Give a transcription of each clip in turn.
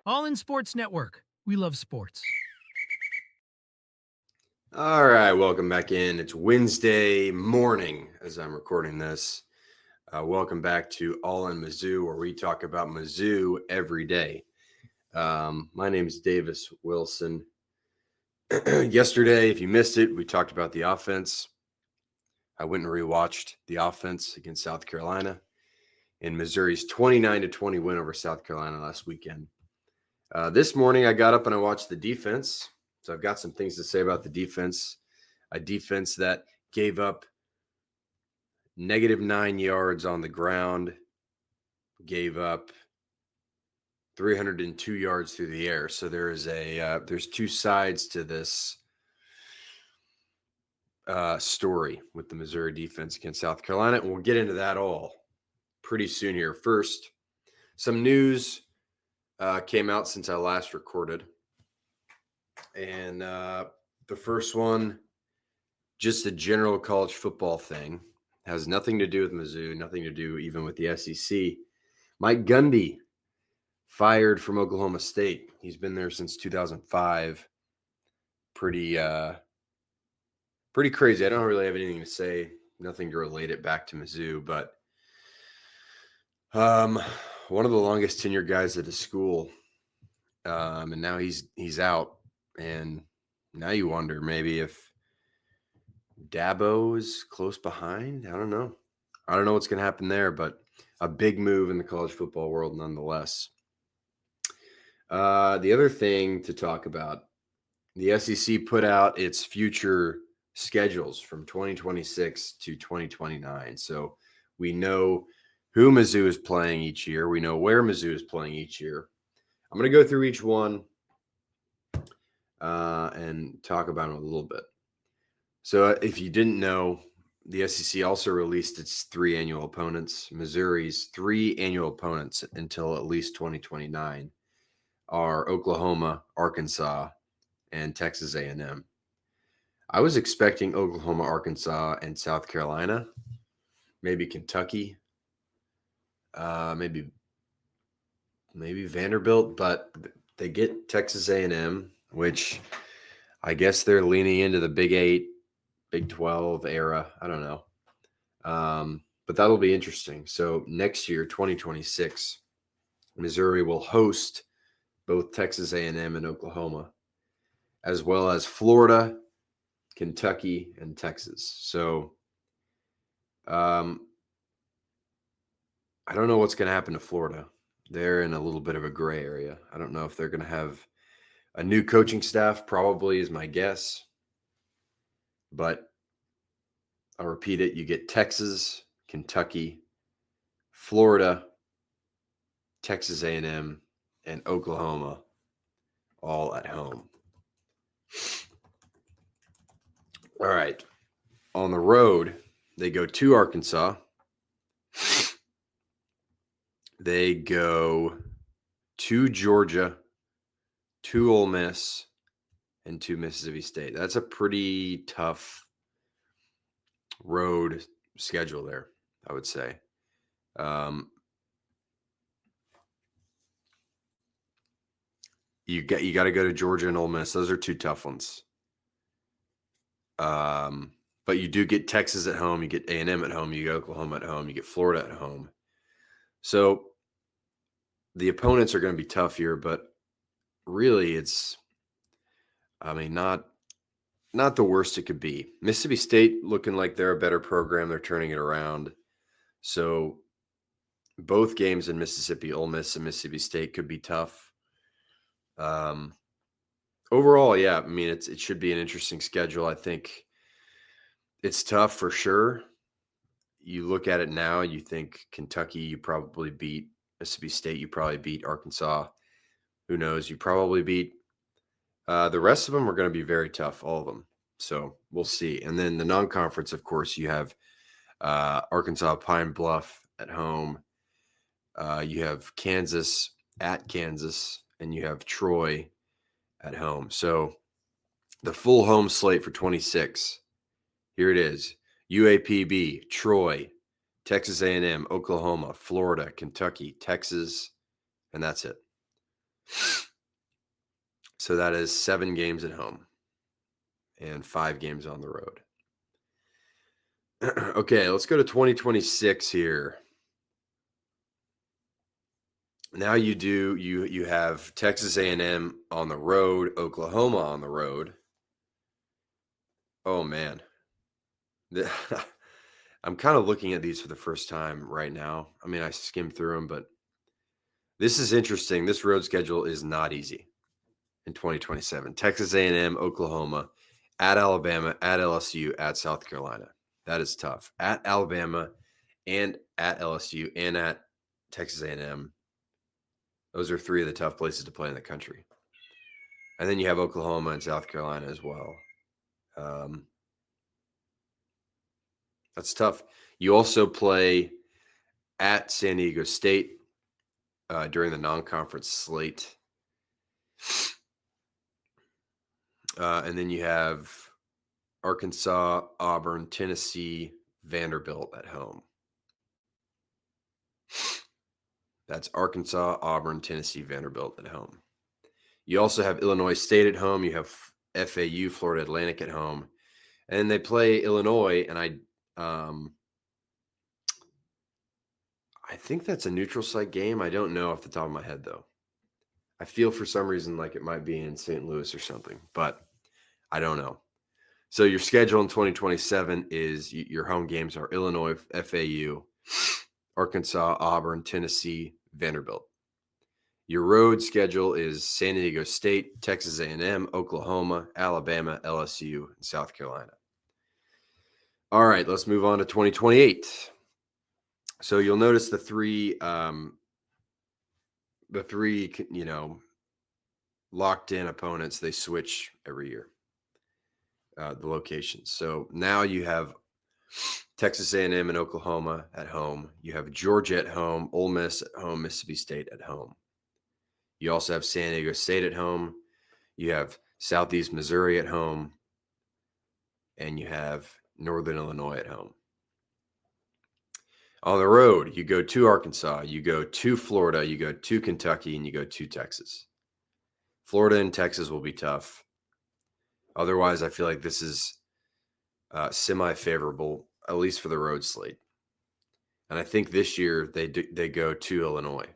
All In Sports Network. We love sports. All right, welcome back in. It's Wednesday morning as I'm recording this. Welcome back to All In Mizzou, where we talk about Mizzou every day. My name is Davis Wilson. Yesterday, if you missed it, we talked about the offense. I went and rewatched the offense against South Carolina in Missouri's 29-20 win over South Carolina last weekend. This morning, I got up and I watched the defense. So I've got some things to say about the defense. A defense that gave up -9 yards on the ground, gave up 302 yards through the air. So there's two sides to this story with the Missouri defense against South Carolina, and we'll get into that all pretty soon here. First, some news came out since I last recorded. And the first one, just a general college football thing, has nothing to do with Mizzou, nothing to do even with the SEC. Mike Gundy fired from Oklahoma State. He's been there since 2005. Pretty crazy. I don't really have anything to say, nothing to relate it back to Mizzou, but one of the longest tenured guys at his school, and now he's out. And now you wonder maybe if Dabo is close behind. I don't know. I don't know what's going to happen there, but a big move in the college football world nonetheless. The other thing to talk about, the SEC put out its future schedules from 2026 to 2029. So we know who Mizzou is playing each year. We know where Mizzou is playing each year. I'm going to go through each one and talk about them a little bit. So if you didn't know, the SEC also released its 3 annual opponents. Missouri's 3 annual opponents until at least 2029 are Oklahoma, Arkansas, and Texas A&M. I was expecting Oklahoma, Arkansas, and South Carolina, maybe Kentucky, maybe Vanderbilt, but they get Texas A&M, which I guess they're leaning into the Big 8, Big 12 era. I don't know. But that'll be interesting. So next year, 2026, Missouri will host both Texas A&M and Oklahoma, as well as Florida, Kentucky, and Texas. So I don't know what's going to happen to Florida. They're in a little bit of a gray area. I don't know if they're going to have a new coaching staff, probably is my guess. But I'll repeat it. You get Texas, Kentucky, Florida, Texas A&M, and Oklahoma all at home. All right. On the road, they go to Arkansas. They go to Georgia, to Ole Miss, and to Mississippi State. That's a pretty tough road schedule there, I would say. You got to go to Georgia and Ole Miss. Those are 2 tough ones. But you do get Texas at home. You get A&M at home. You get Oklahoma at home. You get Florida at home. So the opponents are going to be tough here, but really it's, not the worst it could be. Mississippi State looking like they're a better program. They're turning it around. So both games in Mississippi, Ole Miss and Mississippi State, could be tough. Overall, yeah, it should be an interesting schedule. I think it's tough for sure. You look at it now, you think Kentucky, you probably beat Mississippi State, you probably beat Arkansas. Who knows? You probably beat the rest of them are going to be very tough, all of them. So we'll see. And then the non-conference, of course, you have Arkansas Pine Bluff at home. You have Kansas at Kansas, and you have Troy at home. So the full home slate for 26, here it is. UAPB, Troy, Texas A&M, Oklahoma, Florida, Kentucky, Texas, and that's it. So that is 7 games at home and 5 games on the road. Okay, let's go to 2026 here. Now you have Texas A&M on the road, Oklahoma on the road. Oh man. I'm kind of looking at these for the first time right now. I mean, I skimmed through them, but this is interesting. This road schedule is not easy in 2027. Texas A&M, Oklahoma, at Alabama, at LSU, at South Carolina. That is tough. At Alabama and at LSU and at Texas A&M. Those are 3 of the tough places to play in the country. And then you have Oklahoma and South Carolina as well. That's tough. You also play at San Diego State during the non-conference slate. And then you have Arkansas, Auburn, Tennessee, Vanderbilt at home. That's Arkansas, Auburn, Tennessee, Vanderbilt at home. You also have Illinois State at home. You have FAU, Florida Atlantic at home. And they play Illinois, and I think that's a neutral site game. I don't know off the top of my head, though. I feel for some reason like it might be in St. Louis or something, but I don't know. So your schedule in 2027 is your home games are Illinois, FAU, Arkansas, Auburn, Tennessee, Vanderbilt. Your road schedule is San Diego State, Texas A&M, Oklahoma, Alabama, LSU, and South Carolina. All right, let's move on to 2028. So you'll notice the three, locked in opponents, they switch every year, the locations. So now you have Texas A&M and Oklahoma at home. You have Georgia at home, Ole Miss at home, Mississippi State at home. You also have San Diego State at home. You have Southeast Missouri at home. And you have Northern Illinois at home. On the road, you go to Arkansas, you go to Florida, you go to Kentucky, and you go to Texas. Florida and Texas will be tough. Otherwise, I feel like this is semi-favorable, at least for the road slate. And I think this year they go to Illinois.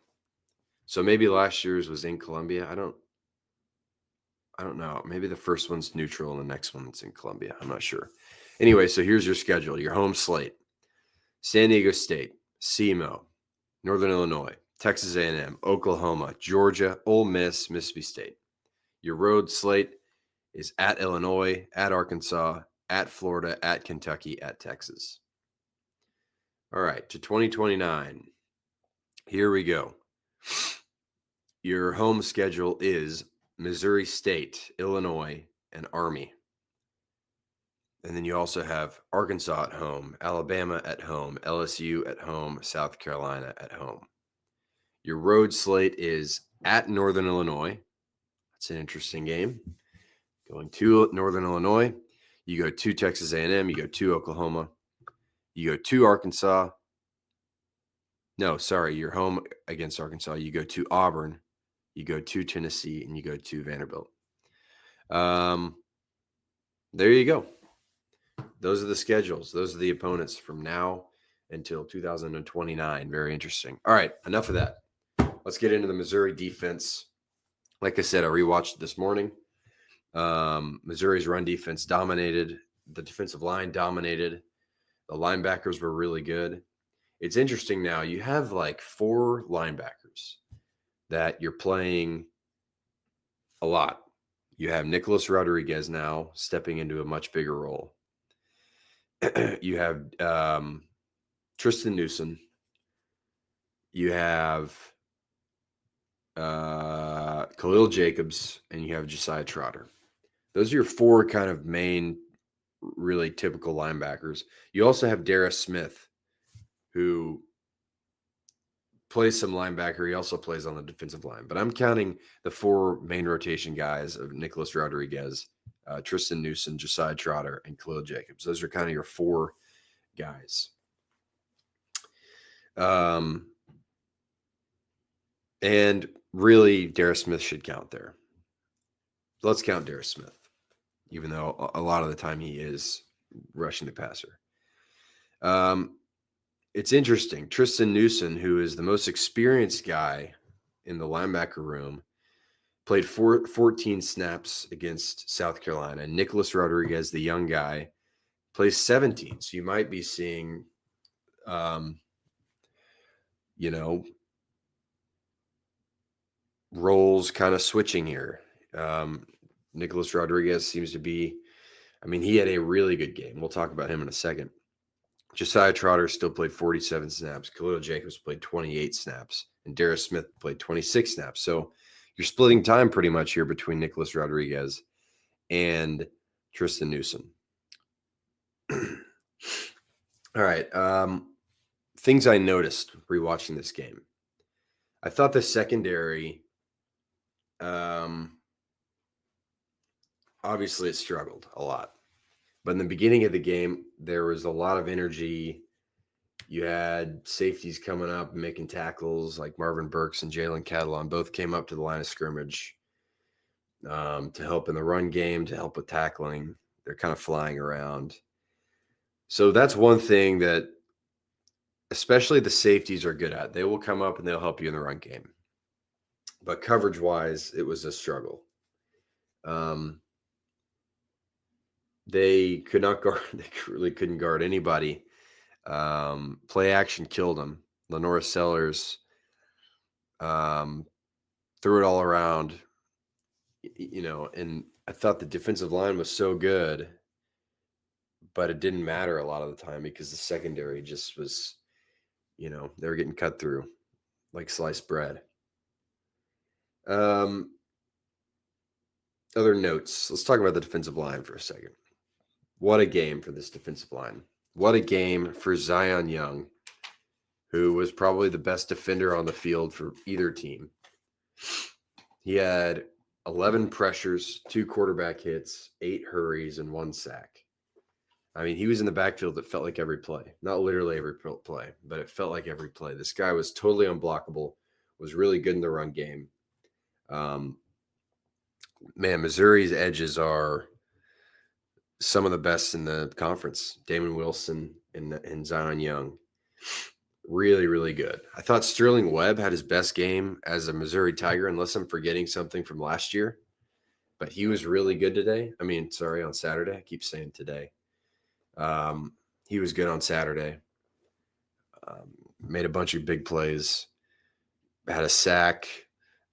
So maybe last year's was in Columbia. I don't know. Maybe the first one's neutral and the next one's in Columbia. I'm not sure. Anyway, so here's your schedule. Your home slate. San Diego State, SEMO, Northern Illinois, Texas A&M, Oklahoma, Georgia, Ole Miss, Mississippi State. Your road slate is at Illinois, at Arkansas, at Florida, at Kentucky, at Texas. All right, to 2029. Here we go. Your home schedule is Missouri State, Illinois, and Army. And then you also have Arkansas at home, Alabama at home, LSU at home, South Carolina at home. Your road slate is at Northern Illinois. That's an interesting game. Going to Northern Illinois, you go to Texas A&M, you go to Oklahoma, you go to Arkansas. No, sorry, you're home against Arkansas. You go to Auburn, you go to Tennessee, and you go to Vanderbilt. There you go. Those are the schedules. Those are the opponents from now until 2029. Very interesting. All right, enough of that. Let's get into the Missouri defense. Like I said, I rewatched it this morning. Missouri's run defense dominated. The defensive line dominated. The linebackers were really good. It's interesting now. You have like 4 linebackers that you're playing a lot. You have Nicholas Rodriguez now stepping into a much bigger role. You have Tristan Newsom. You have Khalil Jacobs, and you have Josiah Trotter. Those are your 4 kind of main, really typical linebackers. You also have Darius Smith, who plays some linebacker. He also plays on the defensive line. But I'm counting the 4 main rotation guys of Nicholas Rodriguez, Tristan Newsom, Josiah Trotter, and Khalil Jacobs. Those are kind of your 4 guys. And really, Darius Smith should count there. Let's count Darius Smith, even though a lot of the time he is rushing the passer. It's interesting. Tristan Newson, who is the most experienced guy in the linebacker room, played 14 snaps against South Carolina. Nicholas Rodriguez, the young guy, plays 17. So you might be seeing, roles kind of switching here. Nicholas Rodriguez seems to be, he had a really good game. We'll talk about him in a second. Josiah Trotter still played 47 snaps. Khalil Jacobs played 28 snaps. And Darius Smith played 26 snaps. So you're splitting time pretty much here between Nicholas Rodriguez and Tristan Newson. All right. Things I noticed rewatching this game. I thought the secondary, obviously it struggled a lot. But in the beginning of the game, there was a lot of energy. You had safeties coming up, making tackles like Marvin Burks and Jalen Catalon. Both came up to the line of scrimmage to help in the run game, to help with tackling. They're kind of flying around. So that's one thing that especially the safeties are good at. They will come up and they'll help you in the run game. But coverage-wise, it was a struggle. They could not guard. They really couldn't guard anybody. Play action killed them. Lenora Sellers threw it all around, and I thought the defensive line was so good, but it didn't matter a lot of the time because the secondary just was, they were getting cut through like sliced bread. Other notes. Let's talk about the defensive line for a second. What a game for this defensive line. What a game for Zion Young, who was probably the best defender on the field for either team. He had 11 pressures, 2 quarterback hits, 8 hurries, and 1 sack. He was in the backfield that felt like every play. Not literally every play, but it felt like every play. This guy was totally unblockable, was really good in the run game. Missouri's edges are some of the best in the conference. Damon Wilson and Zion Young. Really, really good. I thought Sterling Webb had his best game as a Missouri Tiger, unless I'm forgetting something from last year. But he was really good today. On Saturday. I keep saying today. He was good on Saturday. Made a bunch of big plays. Had a sack.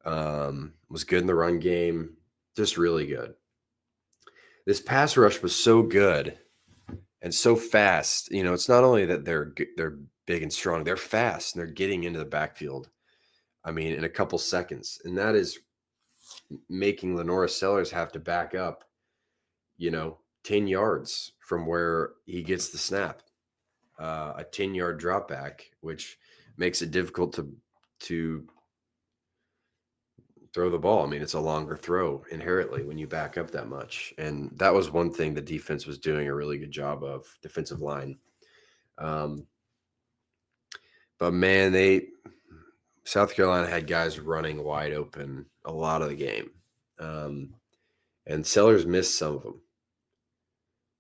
Was good in the run game. Just really good. This pass rush was so good and so fast. It's not only that they're big and strong, they're fast and they're getting into the backfield. In a couple seconds. And that is making Lenora Sellers have to back up, 10 yards from where he gets the snap. A 10-yard drop back, which makes it difficult to throw the ball. It's a longer throw inherently when you back up that much. And that was one thing the defense was doing a really good job of, defensive line. But man, South Carolina had guys running wide open a lot of the game. And Sellers missed some of them.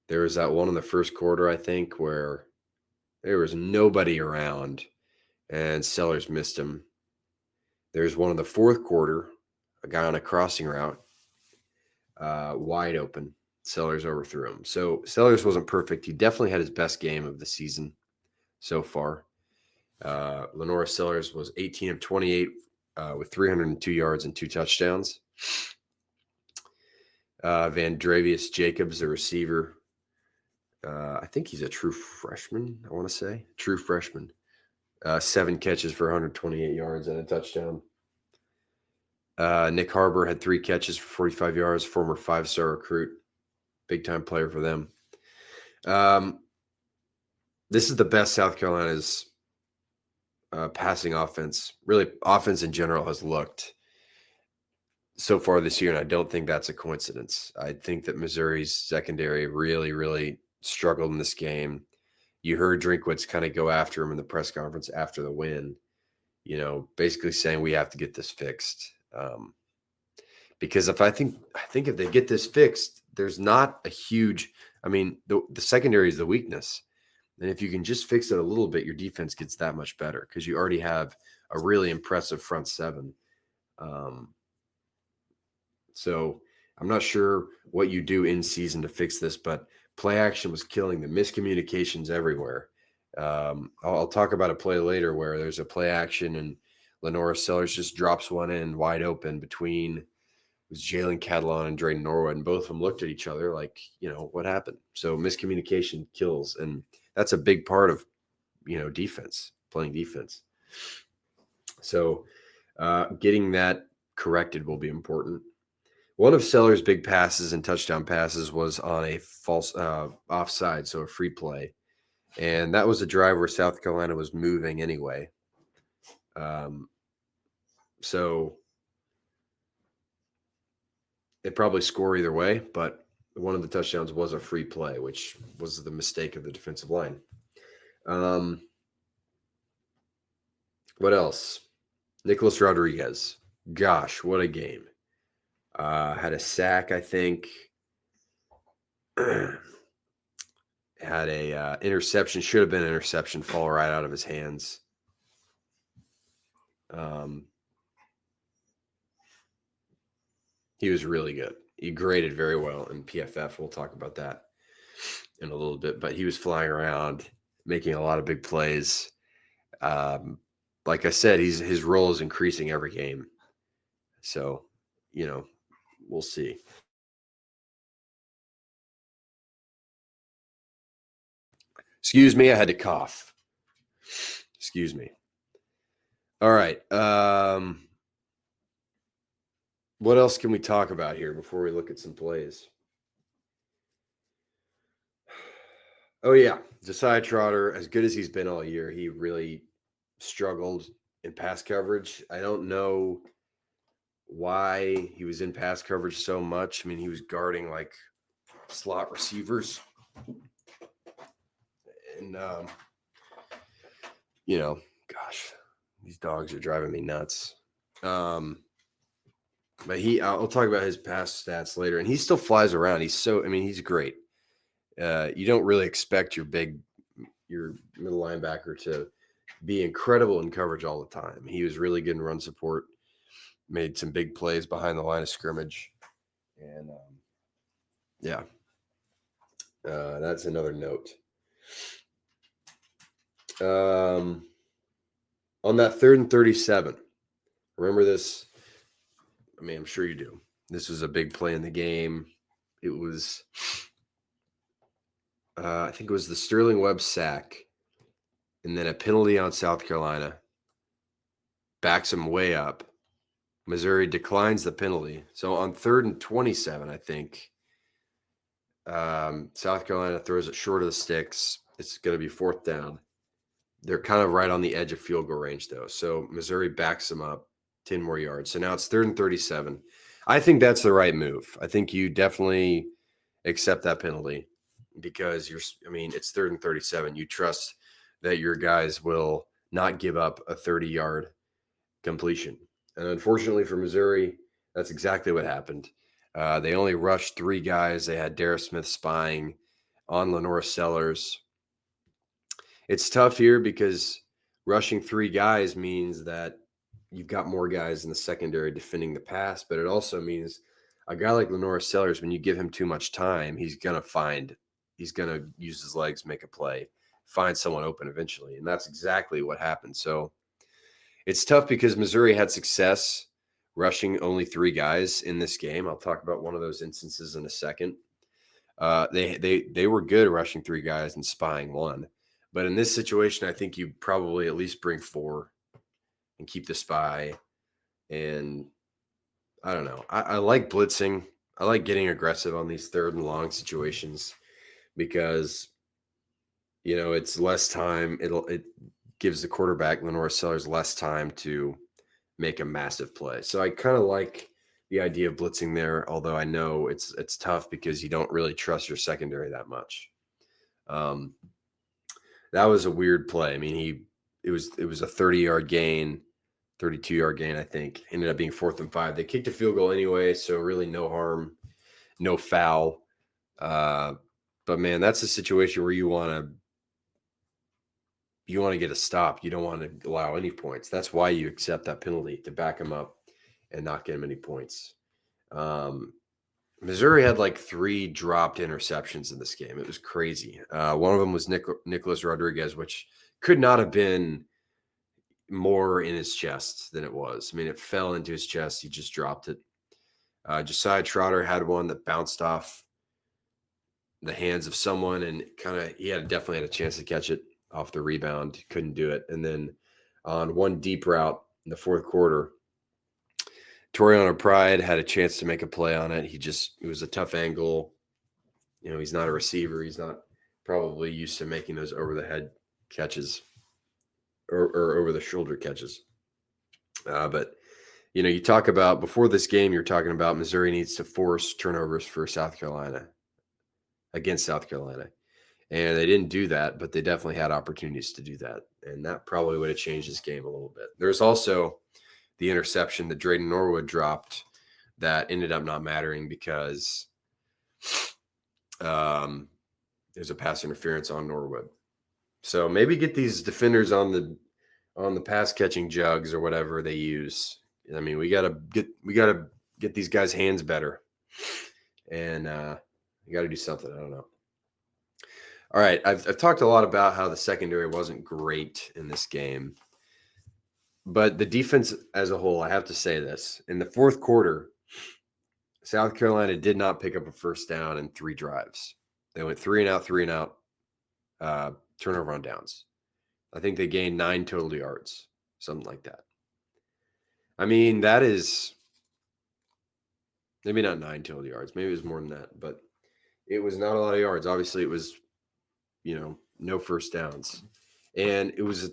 There was that one in the first quarter, I think, where there was nobody around and Sellers missed him. There's one in the fourth quarter, a guy on a crossing route, wide open. Sellers overthrew him. So Sellers wasn't perfect. He definitely had his best game of the season so far. Lenora Sellers was 18 of 28 with 302 yards and 2 touchdowns. Vandravius Jacobs, the receiver, I think he's a true freshman, I want to say. True freshman. 7 catches for 128 yards and a touchdown. Nick Harbor had 3 catches for 45 yards, former 5-star recruit. Big-time player for them. This is the best South Carolina's passing offense, really offense in general, has looked so far this year, and I don't think that's a coincidence. I think that Missouri's secondary really, really struggled in this game. You heard Drinkwitz kind of go after him in the press conference after the win, basically saying we have to get this fixed. because I think if they get this fixed, there's not a huge. I mean, the secondary is the weakness, and if you can just fix it a little bit, your defense gets that much better because you already have a really impressive front seven. So I'm not sure what you do in season to fix this, but play action was killing them. Miscommunications everywhere. I'll talk about a play later where there's a play action and Lenora Sellers just drops one in wide open between it was Jalen Catalon and Drayden Norwood, and both of them looked at each other like, what happened? So miscommunication kills, and that's a big part of defense, playing defense. So getting that corrected will be important. One of Sellers' big passes and touchdown passes was on a false offside, so a free play. And that was a drive where South Carolina was moving anyway. So they probably score either way, but one of the touchdowns was a free play, which was the mistake of the defensive line. What else? Nicholas Rodriguez. Gosh, what a game. Had a sack, I think. Had a interception, should have been an interception, fall right out of his hands. He was really good. He graded very well in PFF. We'll talk about that in a little bit, but he was flying around, making a lot of big plays. Like I said, his role is increasing every game. So, we'll see. Excuse me, I had to cough. Excuse me. All right. What else can we talk about here before we look at some plays? Oh, yeah. Josiah Trotter, as good as he's been all year, he really struggled in pass coverage. I don't know why he was in pass coverage so much. I mean, he was guarding like slot receivers. And, gosh, these dogs are driving me nuts. But I'll talk about his pass stats later, and he still flies around. He's great. You don't really expect your middle linebacker to be incredible in coverage all the time. He was really good in run support, made some big plays behind the line of scrimmage. And that's another note. On that 3rd and 37, remember this? I mean, I'm sure you do. This was a big play in the game. It was, I think it was the Sterling Webb sack, and then a penalty on South Carolina. Backs him way up. Missouri declines the penalty. So on 3rd and 27, I think, South Carolina throws it short of the sticks. It's going to be 4th down. They're kind of right on the edge of field goal range, though. So Missouri backs them up 10 more yards. So now it's 3rd and 37. I think that's the right move. I think you definitely accept that penalty because it's 3rd and 37. You trust that your guys will not give up a 30-yard completion. And unfortunately for Missouri, that's exactly what happened. They only rushed 3 guys. They had Dara Smith spying on Lenora Sellers. It's tough here because rushing 3 guys means that you've got more guys in the secondary defending the pass, but it also means a guy like Lenora Sellers, when you give him too much time, he's going to use his legs, make a play, find someone open eventually. And that's exactly what happened. So it's tough because Missouri had success rushing only 3 guys in this game. I'll talk about one of those instances in a second. They were good at rushing 3 guys and spying 1. But in this situation, I think you probably at least bring 4 and keep the spy. And I don't know. I like blitzing. I like getting aggressive on these 3rd and long situations because, it's less time. It gives the quarterback, Lenora Sellers, less time to make a massive play. So I kind of like the idea of blitzing there, although I know it's tough because you don't really trust your secondary that much. That was a weird play. I mean, it was a 30-yard gain. 32-yard gain, I think. Ended up being 4th and 5. They kicked a field goal anyway, so really no harm, no foul. But man, that's a situation where you want to get a stop. You don't want to allow any points. That's why you accept that penalty, to back them up and not get them any points. Missouri had like 3 dropped interceptions in this game. It was crazy. One of them was Nicholas Rodriguez, which could not have been more in his chest than it was. I mean, it fell into his chest. He just dropped it. Josiah Trotter had one that bounced off the hands of someone, and he definitely had a chance to catch it off the rebound. He couldn't do it. And then on one deep route in the 4th quarter, Toriano Pride had a chance to make a play on it. It was a tough angle. He's not a receiver. He's not probably used to making those over the head catches or over the shoulder catches. But you talk about, before this game, you're talking about Missouri needs to force turnovers for against South Carolina. And they didn't do that, but they definitely had opportunities to do that. And that probably would have changed this game a little bit. There's also the interception that Drayden Norwood dropped that ended up not mattering because there's a pass interference on Norwood. So maybe get these defenders on the pass catching jugs or whatever they use. I mean, we gotta get these guys' hands better, and you got to do something. I don't know. All right, I've talked a lot about how the secondary wasn't great in this game, but the defense as a whole, I have to say this: in the 4th quarter, South Carolina did not pick up a first down in 3 drives. They went 3 and out, turnover on downs. I think they gained 9 total yards, something like that. I mean, that is maybe not 9 total yards. Maybe it was more than that, but it was not a lot of yards. Obviously, it was, no first downs. And it was,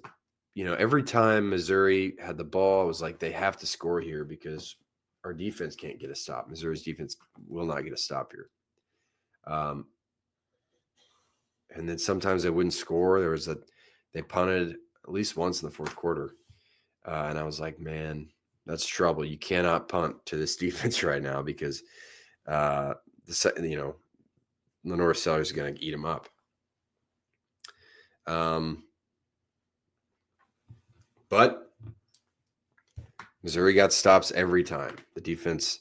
every time Missouri had the ball, it was like they have to score here because our defense can't get a stop. Missouri's defense will not get a stop here. And then sometimes they wouldn't score. They punted at least once in the 4th quarter. And I was like, man, that's trouble. You cannot punt to this defense right now because Lenore Sellers is going to eat them up. But Missouri got stops every time. The defense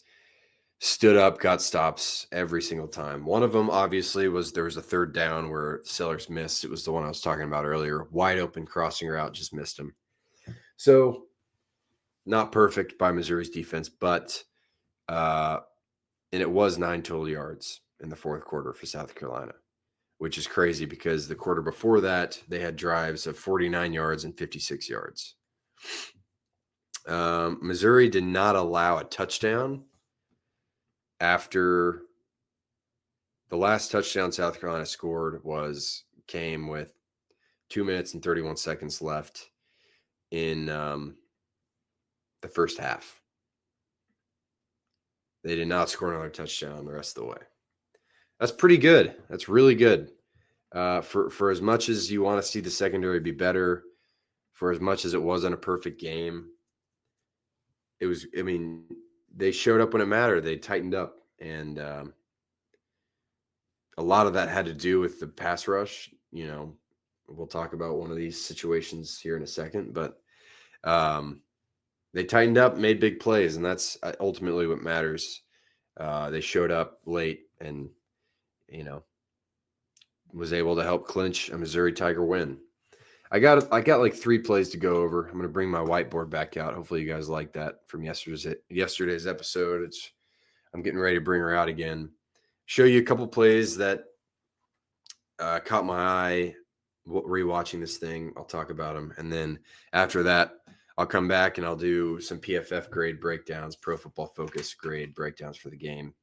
stood up, got stops every single time. One of them, obviously, there was a 3rd down where Sellers missed. It was the one I was talking about earlier. Wide open crossing route, just missed him. So not perfect by Missouri's defense, but and it was 9 total yards in the 4th quarter for South Carolina, which is crazy because the quarter before that, they had drives of 49 yards and 56 yards. Missouri did not allow a touchdown after the last touchdown South Carolina scored came with 2 minutes and 31 seconds left in the first half. They did not score another touchdown the rest of the way. That's pretty good. That's really good. For as much as you want to see the secondary be better, for as much as it wasn't a perfect game, they showed up when it mattered. They tightened up. And a lot of that had to do with the pass rush. We'll talk about one of these situations here in a second, but they tightened up, made big plays, and that's ultimately what matters. They showed up late and, was able to help clinch a Missouri Tiger win. I got like 3 plays to go over. I'm going to bring my whiteboard back out. Hopefully you guys like that from yesterday's episode. I'm getting ready to bring her out again. Show you a couple plays that caught my eye rewatching this thing. I'll talk about them. And then after that, I'll come back and I'll do some PFF grade breakdowns, Pro Football Focus grade breakdowns for the game.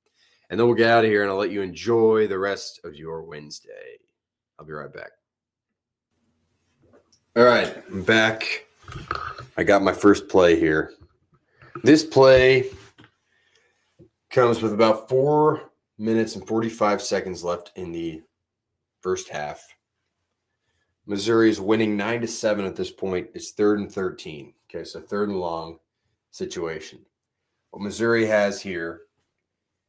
And then we'll get out of here and I'll let you enjoy the rest of your Wednesday. I'll be right back. All right, I'm back. I got my first play here. This play comes with about 4 minutes and 45 seconds left in the first half. Missouri is winning 9-7 at this point. It's 3rd and 13. Okay, so 3rd and long situation. What Missouri has here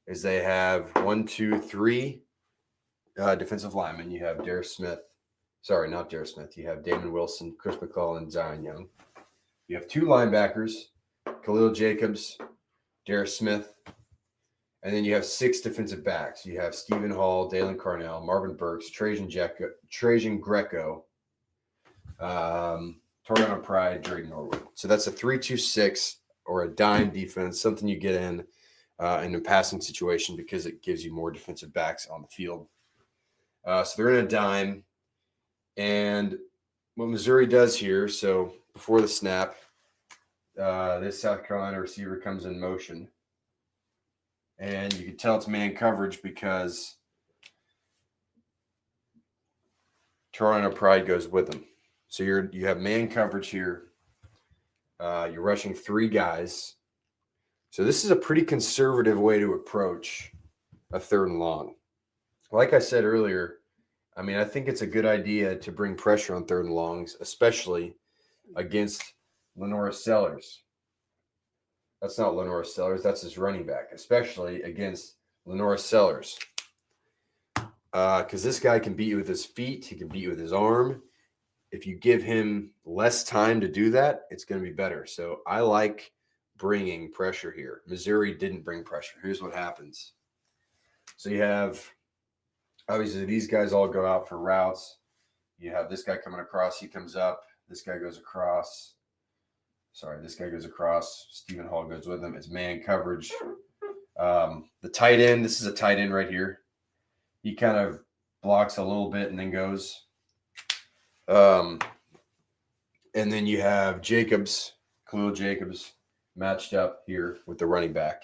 is they have 1, 2, 3 defensive linemen. You have Darius Smith. Sorry, not Darius Smith. You have Damon Wilson, Chris McClellan, Zion Young. You have 2 linebackers, Khalil Jacobs, Darius Smith. And then you have 6 defensive backs. You have Stephen Hall, Dalen Carnell, Marvin Burks, Trajan Greco, Toriano Pride, Drake Norwood. So that's a 3-2-6 or a dime defense, something you get in a passing situation because it gives you more defensive backs on the field. So they're in a dime. And what Missouri does here, so before the snap, this South Carolina receiver comes in motion. And you can tell it's man coverage because Toriano Pride goes with them. So you have man coverage here. You're rushing 3 guys. So this is a pretty conservative way to approach a 3rd and long. Like I said earlier, I mean, I think it's a good idea to bring pressure on 3rd and longs, especially against Lenora Sellers. That's not Lenora Sellers. That's his running back, especially against Lenora Sellers. Because this guy can beat you with his feet. He can beat you with his arm. If you give him less time to do that, it's going to be better. So I like bringing pressure here. Missouri didn't bring pressure. Here's what happens. So you have, obviously, these guys all go out for routes. You have this guy coming across. He comes up. This guy goes across. This guy goes across. Stephen Hall goes with him. It's man coverage. The tight end, this is a tight end right here. He kind of blocks a little bit and then goes. And then you have Khalil Jacobs, matched up here with the running back.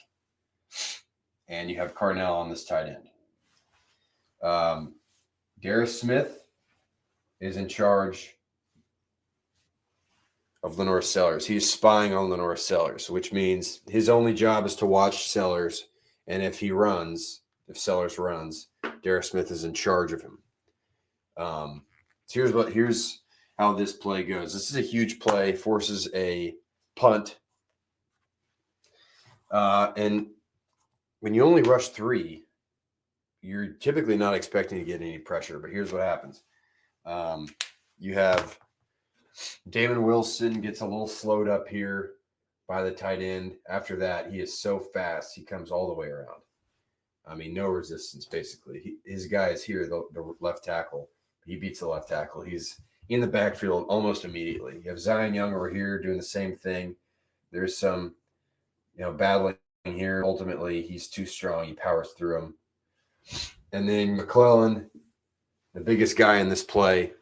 And you have Carnell on this tight end. Darius Smith is in charge of Lenora Sellers. He's spying on Lenora Sellers, which means his only job is to watch Sellers. And if Sellers runs, Darius Smith is in charge of him. So here's how this play goes. This is a huge play, forces a punt. And when you only rush 3, you're typically not expecting to get any pressure. But here's what happens. You have Damon Wilson gets a little slowed up here by the tight end. After that, he is so fast, he comes all the way around. I mean, no resistance, basically. His guy is here, the left tackle. He beats the left tackle. He's in the backfield almost immediately. You have Zion Young over here doing the same thing. There's some, battling here. Ultimately, he's too strong. He powers through him. And then McClellan, the biggest guy in this play,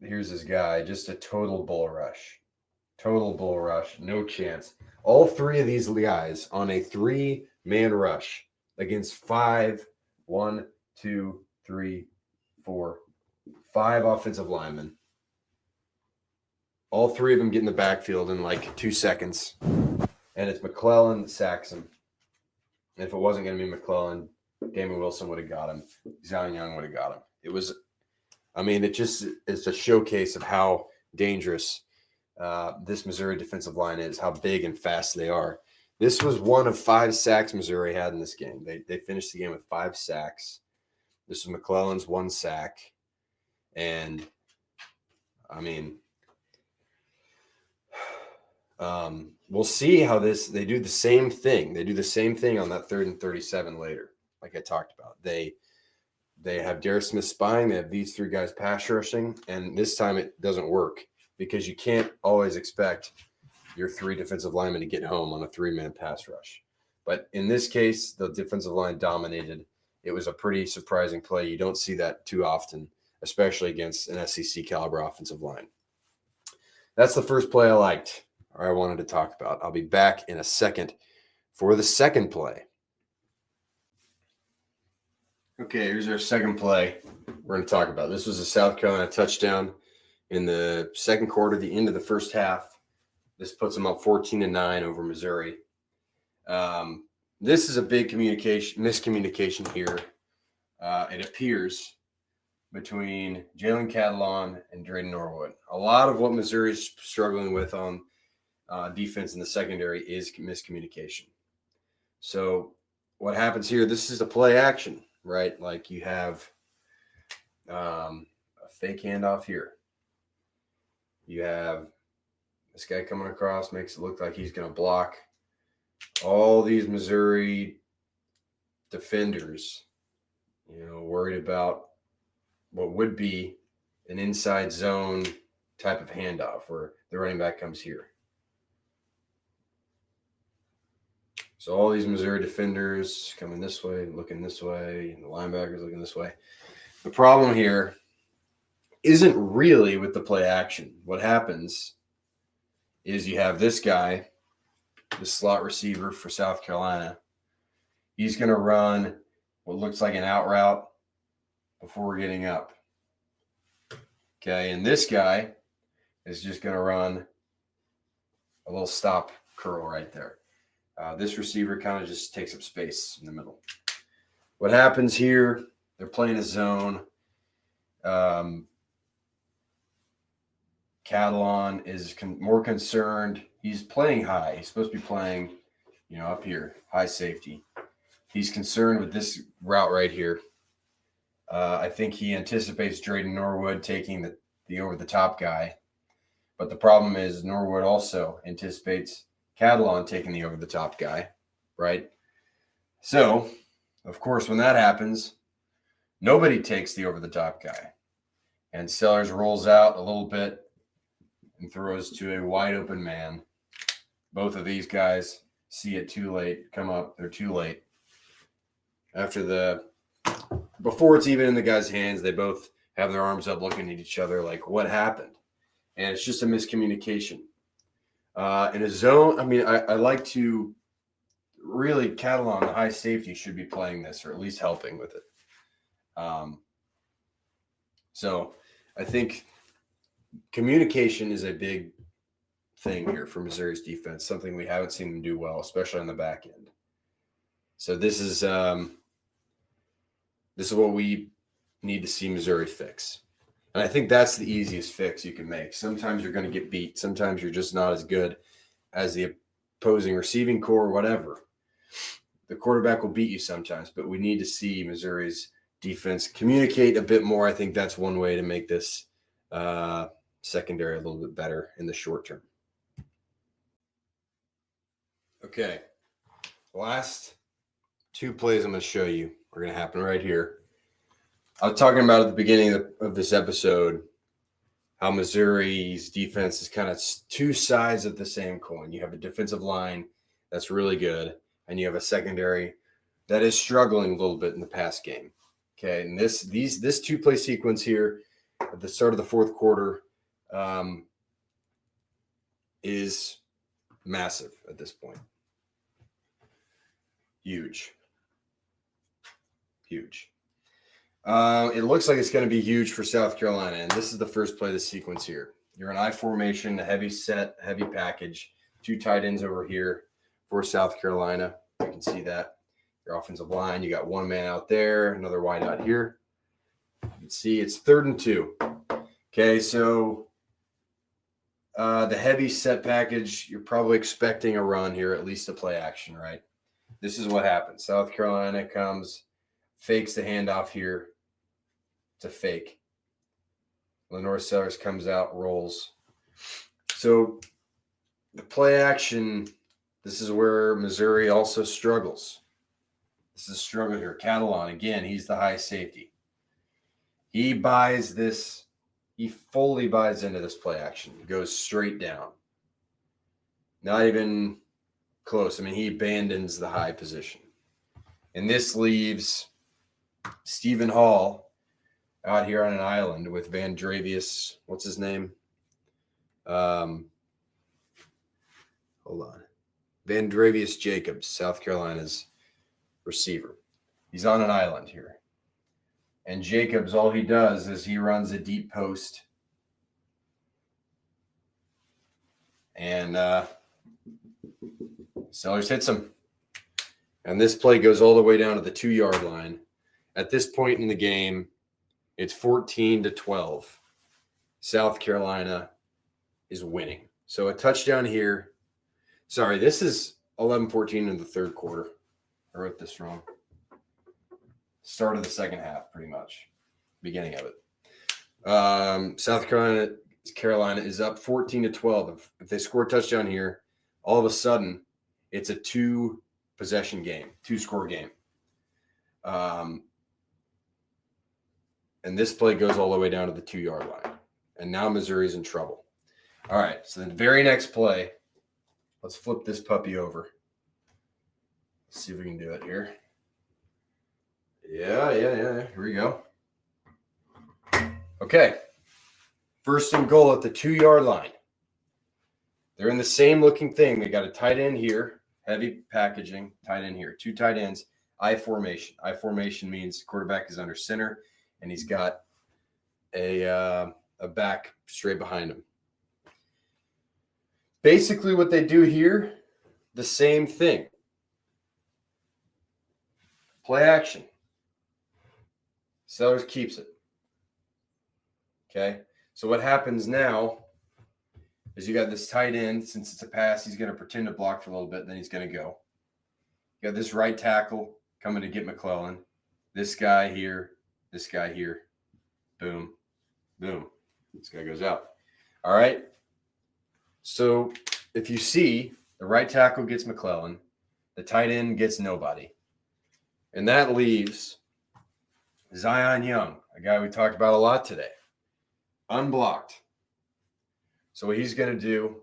here's this guy, just a total bull rush. No chance. All 3 of these guys on a 3-man rush against 5 offensive linemen. All 3 of them get in the backfield in like 2 seconds. And it's McClellan that sacks him. And if it wasn't going to be McClellan, Damon Wilson would have got him. Zion Young would have got him. It's a showcase of how dangerous this Missouri defensive line is, how big and fast they are. This was one of 5 sacks Missouri had in this game. They finished the game with 5 sacks. This was McClellan's 1 sack. And, we'll see how they do the same thing. They do the same thing on that 3rd and 37 later, like I talked about. They have Darius Smith spying. They have these 3 guys pass rushing. And this time it doesn't work because you can't always expect your 3 defensive linemen to get home on a 3-man pass rush. But in this case, the defensive line dominated. It was a pretty surprising play. You don't see that too often, especially against an SEC caliber offensive line. That's the first play I liked, or I wanted to talk about. I'll be back in a second for the second play. Okay, here's our second play we're going to talk about. This was a South Carolina touchdown in the second quarter, the end of the first half. This puts them up 14-9 over Missouri. This is a big miscommunication here. It appears between Jalen Catalon and Drayden Norwood. A lot of what Missouri's struggling with on defense in the secondary is miscommunication. So what happens here, this is a play action, right? Like you have a fake handoff here. You have this guy coming across, makes it look like he's going to block. All these Missouri defenders, worried about what would be an inside zone type of handoff where the running back comes here. So all these Missouri defenders coming this way, looking this way, and the linebackers looking this way. The problem here isn't really with the play action. What happens is you have this guy, the slot receiver for South Carolina. He's going to run what looks like an out route before getting up. Okay, and this guy is just going to run a little stop curl right there. This receiver kind of just takes up space in the middle. What happens here, they're playing a zone. Catalon is more concerned. He's playing high. He's supposed to be playing, up here, high safety. He's concerned with this route right here. I think he anticipates Drayden Norwood taking the over-the-top guy. But the problem is Norwood also anticipates Catalon taking the over-the-top guy, right? So, of course, when that happens, nobody takes the over-the-top guy. And Sellers rolls out a little bit and throws to a wide-open man. Both of these guys see it too late, come up. They're too late. Before it's even in the guy's hands, they both have their arms up looking at each other like, what happened? And it's just a miscommunication. In a zone, I like to really, Catalon, the high safety, should be playing this or at least helping with it. So I think communication is a big thing here for Missouri's defense, something we haven't seen them do well, especially on the back end. So this is what we need to see Missouri fix. And I think that's the easiest fix you can make. Sometimes you're going to get beat. Sometimes you're just not as good as the opposing receiving core or whatever. The quarterback will beat you sometimes, but we need to see Missouri's defense communicate a bit more. I think that's one way to make this secondary a little bit better in the short term. Okay. Last two plays I'm going to show you are going to happen right here. I was talking about at the beginning of this episode how Missouri's defense is kind of two sides of the same coin. You have a defensive line that's really good, and you have a secondary that is struggling a little bit in the pass game. Okay, and this two-play sequence here at the start of the fourth quarter is massive at this point. Huge. It looks like it's going to be huge for South Carolina, and this is the first play of the sequence here. You're in I formation, a heavy set, heavy package, two tight ends over here for South Carolina. You can see that. Your offensive line, you got one man out there, another wide out here. You can see it's 3rd and 2. Okay, so the heavy set package, you're probably expecting a run here, at least a play action, right? This is what happens. South Carolina comes, fakes the handoff here. It's a fake. Lenore Sellers comes out, rolls. So the play action, this is where Missouri also struggles. This is a struggle here. Catalon, again, he's the high safety. He buys this. He fully buys into this play action. Goes straight down. Not even close. He abandons the high position. And this leaves Stephen Hall out here on an island with Van Dravius. What's his name? Hold on. Van Dravius Jacobs, South Carolina's receiver. He's on an island here. And Jacobs, all he does is he runs a deep post. And Sellers hits him. And this play goes all the way down to the 2-yard line. At this point in the game, It's 14-12. South Carolina is winning. So a touchdown here. Sorry, this is 11-14 in the third quarter. I wrote this wrong. Start of the second half, pretty much. Beginning of it. South Carolina is up 14-12. If they score a touchdown here, all of a sudden it's a two-possession game, two-score game. And this play goes all the way down to the 2-yard line. And now Missouri's in trouble. All right, so the very next play, let's flip this puppy over. Let's see if we can do it here. Yeah. Here we go. Okay. First and goal at the 2-yard line. They're in the same looking thing. They got a tight end here, heavy packaging, tight end here, two tight ends, I formation. I formation means quarterback is under center, and he's got a back straight behind him. Basically what they do here, the same thing. Play action. Sellers keeps it. Okay, so what happens now is you got this tight end. Since it's a pass, he's going to pretend to block for a little bit, then he's going to go. You got this right tackle coming to get McClellan. This guy here. Boom. Boom. This guy goes out. All right. So if you see, the right tackle gets McClellan. The tight end gets nobody. And that leaves Zion Young, a guy we talked about a lot today, unblocked. So what he's going to do,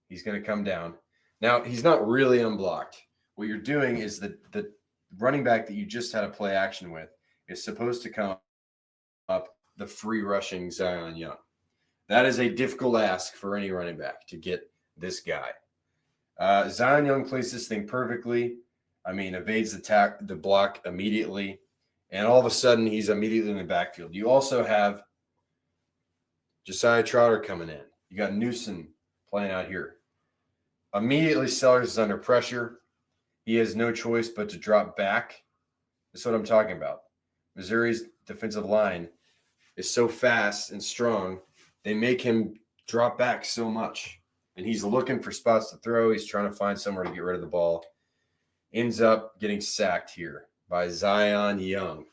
he's going to come down. Now, he's not really unblocked. What you're doing is the running back that you just had a play action with is supposed to come up the free rushing Zion Young. That is a difficult ask for any running back to get this guy. Zion Young plays this thing perfectly. I mean, evades the block immediately. And all of a sudden, he's immediately in the backfield. You also have Josiah Trotter coming in. You got Newsom playing out here. Immediately, Sellers is under pressure. He has no choice but to drop back. That's what I'm talking about. Missouri's defensive line is so fast and strong, they make him drop back so much. And he's looking for spots to throw. He's trying to find somewhere to get rid of the ball. Ends up getting sacked here by Zion Young.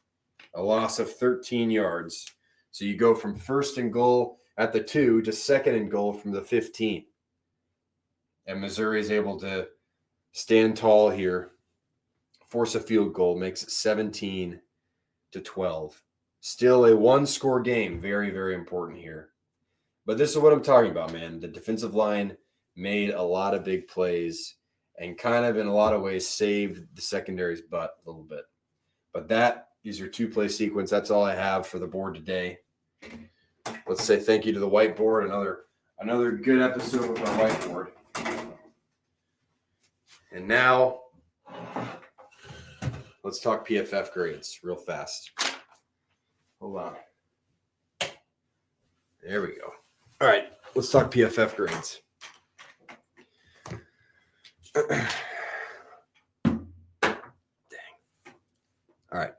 A loss of 13 yards. So you go from first and goal at the 2 to second and goal from the 15. And Missouri is able to stand tall here, force a field goal, makes it 17-12. Still a one-score game. Very, very important here. But this is what I'm talking about, man. The defensive line made a lot of big plays and kind of in a lot of ways saved the secondary's butt a little bit. But that is your two-play sequence. That's all I have for the board today. Let's say thank you to the whiteboard. Another good episode with our whiteboard. And now let's talk PFF grades real fast. Hold on. There we go. All right, let's talk PFF grades. Dang. All right.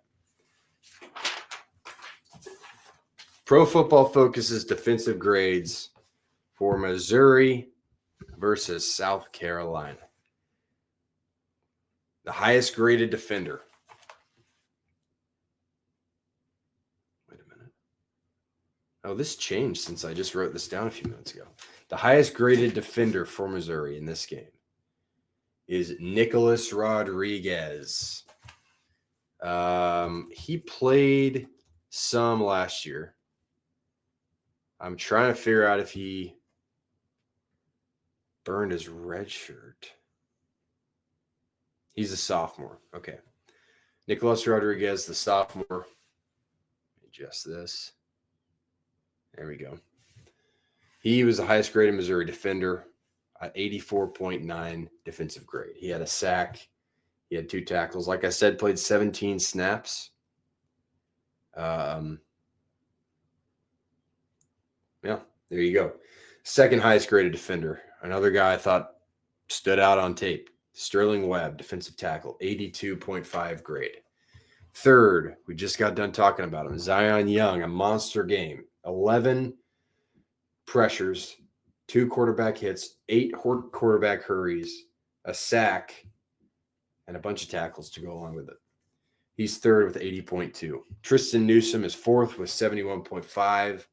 Pro Football Focus's defensive grades for Missouri versus South Carolina. The highest graded defender. Wait a minute. Oh, this changed since I just wrote this down a few minutes ago. The highest graded defender for Missouri in this game is Nicholas Rodriguez. He played some last year. I'm trying to figure out if he burned his red shirt. He's a sophomore. Okay. Nicholas Rodriguez, the sophomore. Let me adjust this. There we go. He was the highest graded Missouri defender, 84.9 defensive grade. He had a sack. He had 2 tackles. Like I said, played 17 snaps. Yeah, there you go. Second highest graded defender. Another guy I thought stood out on tape. Sterling Webb, defensive tackle, 82.5 grade. Third, we just got done talking about him, Zion Young, a monster game. 11 pressures, 2 quarterback hits, 8 quarterback hurries, a sack, and a bunch of tackles to go along with it. He's third with 80.2. Tristan Newsome is fourth with 71.5.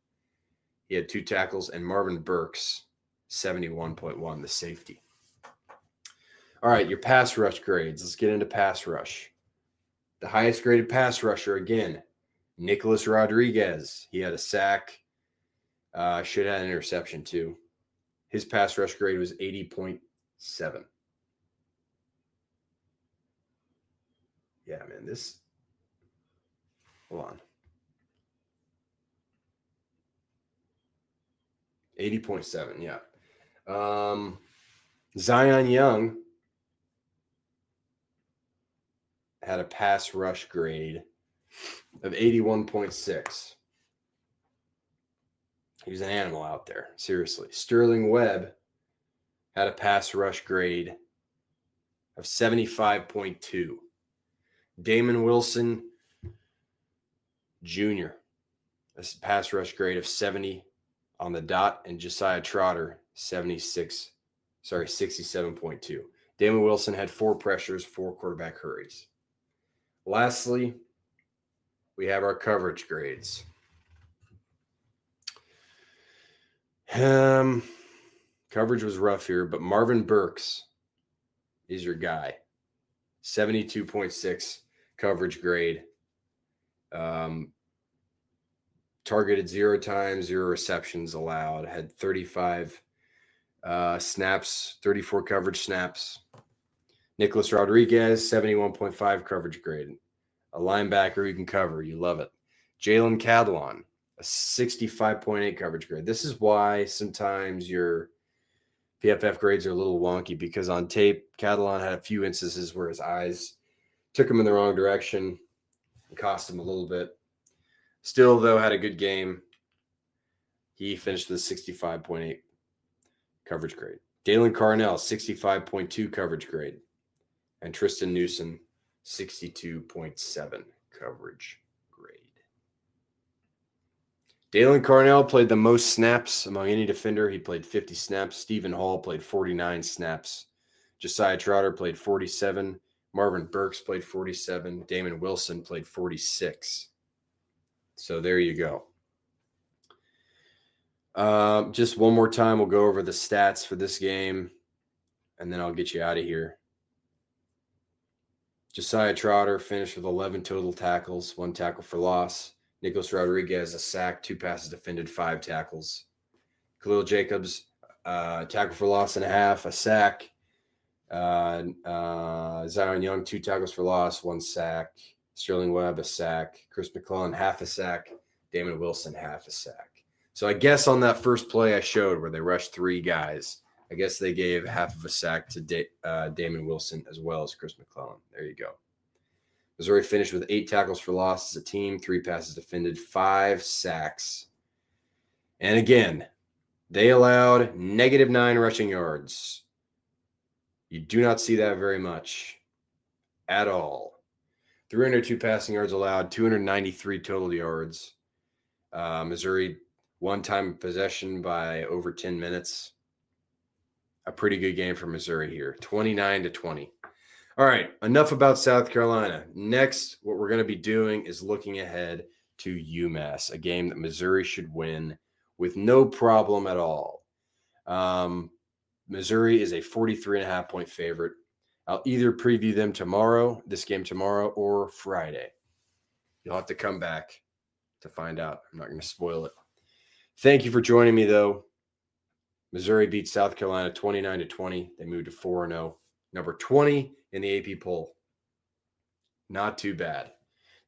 He had 2 tackles, and Marvin Burks, 71.1, the safety. All right, your pass rush grades. Let's get into pass rush. The highest graded pass rusher, again, Nicholas Rodriguez. He had a sack. Should have had an interception, too. His pass rush grade was 80.7. Yeah, man, this – hold on. 80.7, yeah. Zion Young had a pass rush grade of 81.6. He was an animal out there, seriously. Sterling Webb had a pass rush grade of 75.2. Damon Wilson Jr., a pass rush grade of 70 on the dot, and Josiah Trotter, 67.2. Damon Wilson had 4 pressures, 4 quarterback hurries. Lastly, we have our coverage grades. Coverage was rough here, but Marvin Burks is your guy. 72.6 coverage grade. Targeted 0 times, 0 receptions allowed. Had 35 snaps, 34 coverage snaps. Nicholas Rodriguez, 71.5 coverage grade. A linebacker you can cover. You love it. Jalen Cadlon, a 65.8 coverage grade. This is why sometimes your PFF grades are a little wonky, because on tape, Cadlon had a few instances where his eyes took him in the wrong direction and cost him a little bit. Still, though, had a good game. He finished with a 65.8 coverage grade. Dalen Carnell, 65.2 coverage grade. And Tristan Newsome, 62.7 coverage grade. Dalen Carnell played the most snaps among any defender. He played 50 snaps. Stephen Hall played 49 snaps. Josiah Trotter played 47. Marvin Burks played 47. Damon Wilson played 46. So there you go. Just one more time, we'll go over the stats for this game, and then I'll get you out of here. Josiah Trotter finished with 11 total tackles, 1 tackle for loss. Nicholas Rodriguez, a sack, 2 passes defended, 5 tackles. Khalil Jacobs, tackle for loss and a half, a sack. Zion Young, 2 tackles for loss, 1 sack. Sterling Webb, a sack. Chris McClellan, half a sack. Damon Wilson, half a sack. So I guess on that first play I showed where they rushed 3 guys, I guess they gave half of a sack to Damon Wilson as well as Chris McClellan. There you go. Missouri finished with 8 tackles for loss as a team, 3 passes defended, 5 sacks. And again, they allowed -9 rushing yards. You do not see that very much at all. 302 passing yards allowed, 293 total yards. Missouri one time possession by over 10 minutes. A pretty good game for Missouri here, 29-20. All right, enough about South Carolina. Next, what we're going to be doing is looking ahead to UMass, a game that Missouri should win with no problem at all. Missouri is a 43.5-point favorite. I'll either preview them tomorrow, this game tomorrow, or Friday. You'll have to come back to find out. I'm not going to spoil it. Thank you for joining me, though. Missouri beat South Carolina 29-20. They moved to 4-0. Number 20 in the AP poll. Not too bad.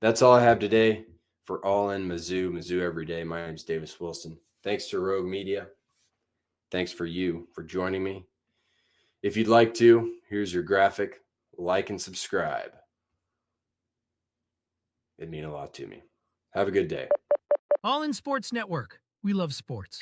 That's all I have today for All In Mizzou, Mizzou Every Day. My name's Davis Wilson. Thanks to Rogue Media. Thanks for you for joining me. If you'd like to, here's your graphic. Like and subscribe. It'd mean a lot to me. Have a good day. All in Sports Network. We love sports.